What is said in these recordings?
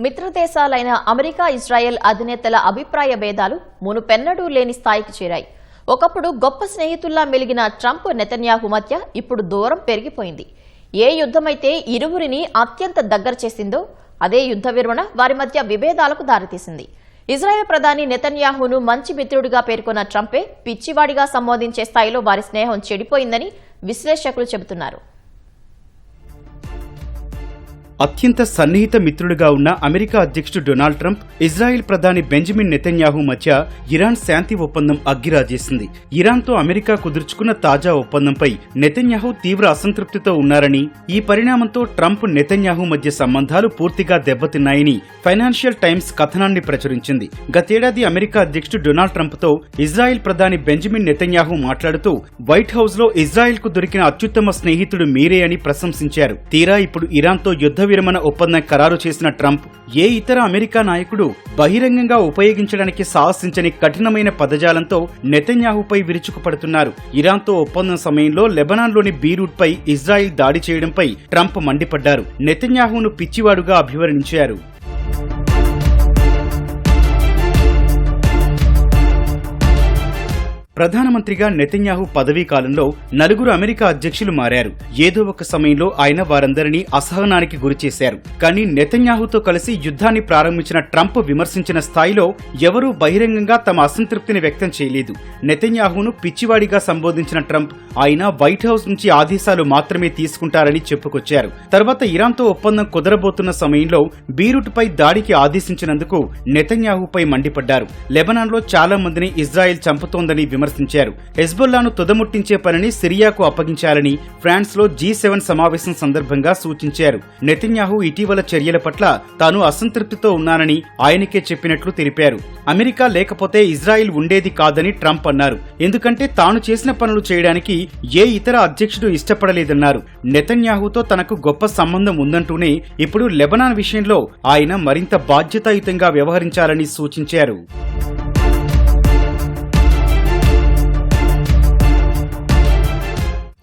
మిత్రదేశాలైన America, Israel అధినేతల అభిప్రాయ భేదాలు మునుపెన్నడూ లేని స్థాయికి చేరాయి. ఒకప్పుడు గొప్ప స్నేహితుల్లా మెలిగిన ట్రంప్, నెతన్యాహు మధ్య ఇప్పుడు దూరం పెరిగిపోయింది. ఏ యుద్ధమైతే ఇరువురిని అత్యంత దగ్గర చేసిందో అదే యుద్ధ విరమణ వారి మధ్య విభేదాలకు దారితీసింది. ఇజ్రాయెల్ ప్రధాని నెతన్యాహును మంచి మిత్రుడిగా పేర్కొన్న ట్రంపే పిచ్చివాడిగా సంబోధించే స్థాయిలో వారి స్నేహం చెడిపోయిందని విశ్లేషకులు చెబుతున్నారు. అత్యంత సన్నిహిత మిత్రుడిగా ఉన్న అమెరికా అధ్యక్షుడు డొనాల్డ్ ట్రంప్, ఇజ్రాయెల్ ప్రధాని బెంజమిన్ నెతన్యాహు మధ్య ఇరాన్ శాంతి ఒప్పందం అగ్గిరాజేసింది. ఇరాన్తో అమెరికా కుదుర్చుకున్న తాజా ఒప్పందంపై నెతన్యాహు తీవ్ర అసంతృప్తితో ఉన్నారని, ఈ పరిణామంతో ట్రంప్, నెతన్యాహు మధ్య సంబంధాలు పూర్తిగా దెబ్బతిన్నాయని ఫైనాన్షియల్ టైమ్స్ కథనాన్ని ప్రచురించింది. గతేడాది అమెరికా అధ్యక్షుడు డొనాల్డ్ ట్రంప్తో ఇజ్రాయెల్ ప్రధాని బెంజమిన్ నెతన్యాహు మాట్లాడుతూ వైట్ హౌస్ లో ఇజ్రాయెల్ కు దొరికిన అత్యుత్తమ స్నేహితుడు మీరే అని ప్రశంసించారు. తీరా ఇప్పుడు ఇరాన్తో యుద్ధ విరమణ ఒప్పందం ఖరారు చేసిన ట్రంప్, ఏ ఇతర అమెరికా నాయకుడు బహిరంగంగా ఉపయోగించడానికి సాహసించని కఠినమైన పదజాలంతో నెతన్యాహుపై విరుచుకుపడుతున్నారు. ఇరాన్తో ఒప్పందం సమయంలో లెబనాన్లోని బీరూట్ పై ఇజ్రాయెల్ దాడి చేయడంపై ట్రంప్ మండిపడ్డారు. నెతన్యాహును పిచ్చివాడుగా అభివర్ణించారు. ప్రధానమంత్రిగా నెతన్యాహు పదవీ కాలంలో నలుగురు అమెరికా అధ్యక్షులు మారారు. ఏదో ఒక సమయంలో ఆయన వారందరినీ అసహనానికి గురిచేశారు. కానీ నెతన్యాహుతో కలిసి యుద్ధాన్ని ప్రారంభించిన ట్రంప్ విమర్శించిన స్థాయిలో ఎవరూ బహిరంగంగా తమ అసంతృప్తిని వ్యక్తం చేయలేదు. నెతన్యాహును పిచ్చివాడిగా సంబోధించిన ట్రంప్, ఆయన వైట్ హౌస్ నుంచి ఆదేశాలు మాత్రమే తీసుకుంటారని చెప్పుకొచ్చారు. తర్వాత ఇరాన్తో ఒప్పందం కుదరబోతున్న సమయంలో బీరూట్ పై దాడికి ఆదేశించినందుకు నెతన్యాహుపై మండిపడ్డారు. లెబనాన్లో చాలా మందిని ఇజ్రాయెల్ చంపుతోందని విమర్శించారు. హెజ్బొల్లాను తుదముట్టించే పనిని సిరియాకు అప్పగించాలని ఫ్రాన్స్ లో G7 సమావేశం సందర్భంగా సూచించారు. నెతన్యాహు ఇటీవల చర్యల పట్ల తాను అసంతృప్తితో ఉన్నానని ఆయనకే చెప్పినట్లు తెలిపారు. అమెరికా లేకపోతే ఇజ్రాయెల్ ఉండేది కాదని ట్రంప్ అన్నారు. ఎందుకంటే తాను చేసిన పనులు చేయడానికి ఏ ఇతర అధ్యక్షుడు ఇష్టపడలేదన్నారు. నెతన్యాహుతో తనకు గొప్ప సంబంధం ఉందంటూనే ఇప్పుడు లెబనాన్ విషయంలో ఆయన మరింత బాధ్యతాయుతంగా వ్యవహరించాలని సూచించారు.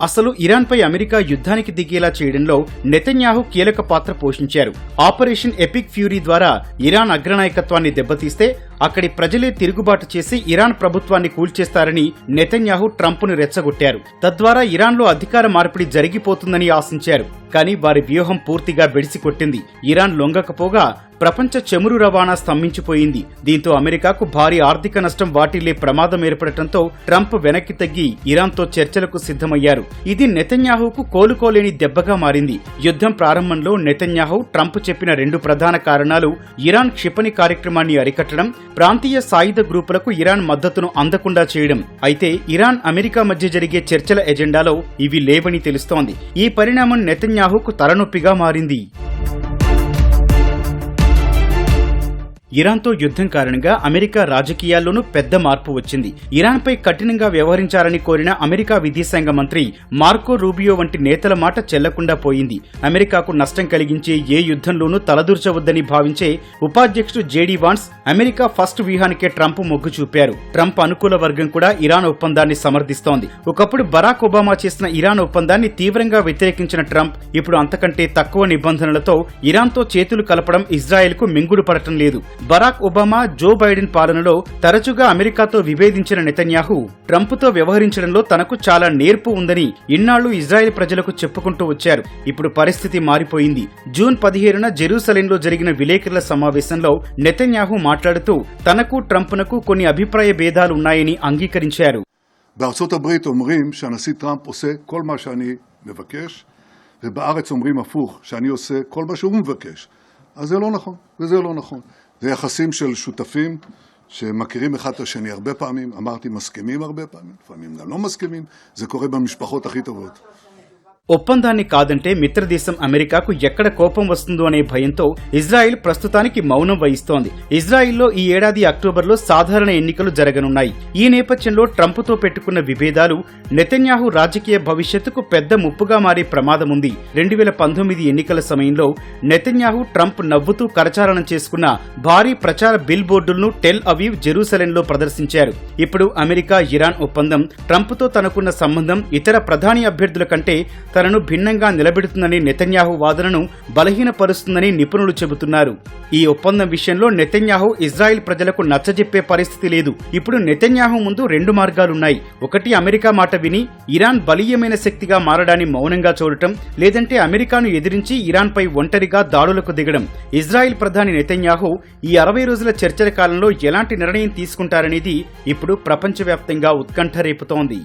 అసలు ఇరాన్పై అమెరికా యుద్ధానికి దిగేలా చేయడంలో నెతన్యాహు కీలక పాత్ర పోషించారు. ఆపరేషన్ ఎపిక్ ఫ్యూరీ ద్వారా ఇరాన్ అగ్రనాయకత్వాన్ని దెబ్బతీస్తే అక్కడి ప్రజలే తిరుగుబాటు చేసి ఇరాన్ ప్రభుత్వాన్ని కూల్చేస్తారని నెతన్యాహు ట్రంప్ను రెచ్చగొట్టారు. తద్వారా ఇరాన్లో అధికార మార్పిడి జరిగిపోతుందని ఆశించారు. కానీ వారి వ్యూహం పూర్తిగా బెడిసికొట్టింది. ఇరాన్ లొంగకపోగా ప్రపంచ చమురు రవాణా స్తంభించిపోయింది. దీంతో అమెరికాకు భారీ ఆర్థిక నష్టం వాటిల్లే ప్రమాదం ఏర్పడటంతో ట్రంప్ వెనక్కి తగ్గి ఇరాన్తో చర్చలకు సిద్ధమయ్యారు. ఇది నెతన్యాహుకు కోలుకోలేని దెబ్బగా మారింది. యుద్ధం ప్రారంభంలో నెతన్యాహు, ట్రంప్ చెప్పిన రెండు ప్రధాన కారణాలు ఇరాన్ క్షిపణి కార్యక్రమాన్ని అరికట్టడం, ప్రాంతీయ సాయుధ గ్రూపులకు ఇరాన్ మద్దతును అందకుండా చేయడం. అయితే ఇరాన్, అమెరికా మధ్య జరిగే చర్చల ఎజెండాలో ఇవి లేవని తెలుస్తోంది. ఈ పరిణామం నెతన్యాహుకు తలనొప్పిగా మారింది. ఇరాన్తో యుద్ధం కారణంగా అమెరికా రాజకీయాల్లోనూ పెద్ద మార్పు వచ్చింది. ఇరాన్పై కఠినంగా వ్యవహరించాలని కోరిన అమెరికా విదేశాంగ మంత్రి మార్కో రూబియో వంటి నేతల మాట చెల్లకుండా పోయింది. అమెరికాకు నష్టం కలిగించే ఏ యుద్ధంలోనూ తలదూర్చవద్దని భావించే ఉపాధ్యక్షుడు జేడీ వాన్స్ అమెరికా ఫస్ట్ వ్యూహానికే ట్రంప్ మొగ్గు చూపారు. ట్రంప్ అనుకూల వర్గం కూడా ఇరాన్ ఒప్పందాన్ని సమర్థిస్తోంది. ఒకప్పుడు బరాక్ ఒబామా చేసిన ఇరాన్ ఒప్పందాన్ని తీవ్రంగా వ్యతిరేకించిన ట్రంప్ ఇప్పుడు అంతకంటే తక్కువ నిబంధనలతో ఇరాన్తో చేతులు కలపడం ఇజ్రాయెల్కు మింగుడు పడటం లేదు. బరాక్ ఒబామా, జో బైడెన్ పాలనలో తరచుగా అమెరికాతో విభేదించిన నెతన్యాహు ట్రంప్తో వ్యవహరించడంలో తనకు చాలా నేర్పు ఉందని ఇన్నాళ్లు ఇజ్రాయెల్ ప్రజలకు చెప్పుకుంటూ వచ్చారు. ఇప్పుడు పరిస్థితి మారిపోయింది. జూన్ 17న జెరూసలేంలో జరిగిన విలేకరుల సమావేశంలో నెతన్యాహు మాట్లాడుతూ తనకు, ట్రంప్నకు కొన్ని అభిప్రాయ భేదాలు ఉన్నాయని అంగీకరించారు. בארצות הברית אומרים שהנשיא טראמפ עושה כל מה שאני מבקש, ובארץ אומרים הפוך, שאני עושה כל מה שהוא מבקש. אז זה לא נכון, וזה לא נכון. זה יחסים של שותפים שמכירים אחד את השני הרבה פעמים, אמרתי מסכימים הרבה פעמים, לפעמים גם לא מסכימים, זה קורה במשפחות הכי טובות. ఒప్పందాన్ని కాదంటే మిత్రదేశం అమెరికాకు ఎక్కడ కోపం వస్తుందో అనే భయంతో ఇజ్రాయెల్ ప్రస్తుతానికి మౌనం వహిస్తోంది. ఇజ్రాయెల్లో ఈ ఏడాది అక్టోబర్లో సాధారణ ఎన్నికలు జరగనున్నాయి. ఈ నేపథ్యంలో ట్రంప్తో పెట్టుకున్న విభేదాలు నెతన్యాహు రాజకీయ భవిష్యత్తుకు పెద్ద ముప్పుగా మారే ప్రమాదముంది. 2019 ఎన్నికల సమయంలో నెతన్యాహు, ట్రంప్ నవ్వుతూ కరచాలనం చేసుకున్న భారీ ప్రచార బిల్ బోర్డులను టెల్ అవీవ్, జెరూసలేంలో ప్రదర్శించారు. ఇప్పుడు అమెరికా, ఇరాన్ ఒప్పందం, ట్రంప్తో తనకున్న సంబంధం ఇతర ప్రధాని అభ్యర్థుల కంటే తనను భిన్నంగా నిలబెడుతుందని నెతన్యాహు వాదనను బలహీనపరుస్తుందని నిపుణులు చెబుతున్నారు. ఈ ఒప్పందం విషయంలో నెతన్యాహు ఇజ్రాయెల్ ప్రజలకు నచ్చజెప్పే పరిస్థితి లేదు. ఇప్పుడు నెతన్యాహు ముందు 2 మార్గాలున్నాయి. ఒకటి అమెరికా మాట విని ఇరాన్ బలీయమైన శక్తిగా మారడాన్ని మౌనంగా చూడటం, లేదంటే అమెరికాను ఎదిరించి ఇరాన్పై ఒంటరిగా దాడులకు దిగడం. ఇజ్రాయెల్ ప్రధాని నెతన్యాహు ఈ 60 రోజుల చర్చల కాలంలో ఎలాంటి నిర్ణయం తీసుకుంటారనేది ఇప్పుడు ప్రపంచవ్యాప్తంగా ఉత్కంఠ రేపుతోంది.